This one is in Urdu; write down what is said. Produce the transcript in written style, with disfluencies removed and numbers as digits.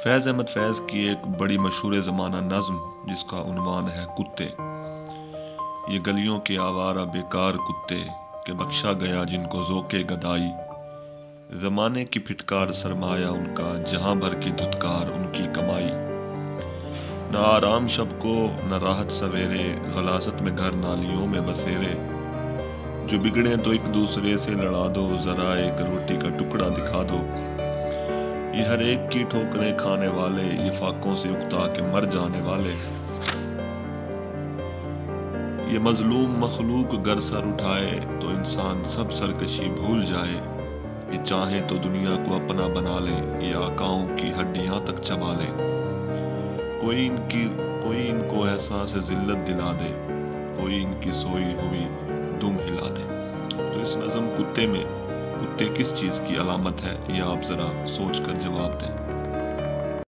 فیض احمد فیض کی ایک بڑی مشہور زمانہ نظم جس کا عنوان ہے کتے۔ یہ گلیوں کے آوارہ بیکار کتے کہ بخشا گیا جن کو ذوق گدائی، زمانے کی پھٹکار سرمایہ ان کا، جہاں بھر کی دھتکار ان کی کمائی۔ نہ آرام شب کو نہ راحت سویرے، غلاظت میں گھر نالیوں میں بسیرے۔ جو بگڑے تو ایک دوسرے سے لڑا دو، ذرا ایک روٹی کا ٹکڑا دکھا دو۔ یہ ہر ایک کی ٹھوکریں کھانے والے، یہ فاقوں سے اکتا کے مر جانے والے۔ یہ مظلوم مخلوق گر سر اٹھائے تو انسان سب سرکشی بھول جائے۔ یہ چاہیں تو دنیا کو اپنا بنا لے، یہ آقاؤں کی ہڈیاں تک چبا لے۔ کوئی ان کو احساس ذلت دلا دے، کوئی ان کی سوئی ہوئی دم ہلا دے۔ تو اس نظم کتے میں کتے کس چیز کی علامت ہے، یہ آپ ذرا سوچ کر جواب دیں۔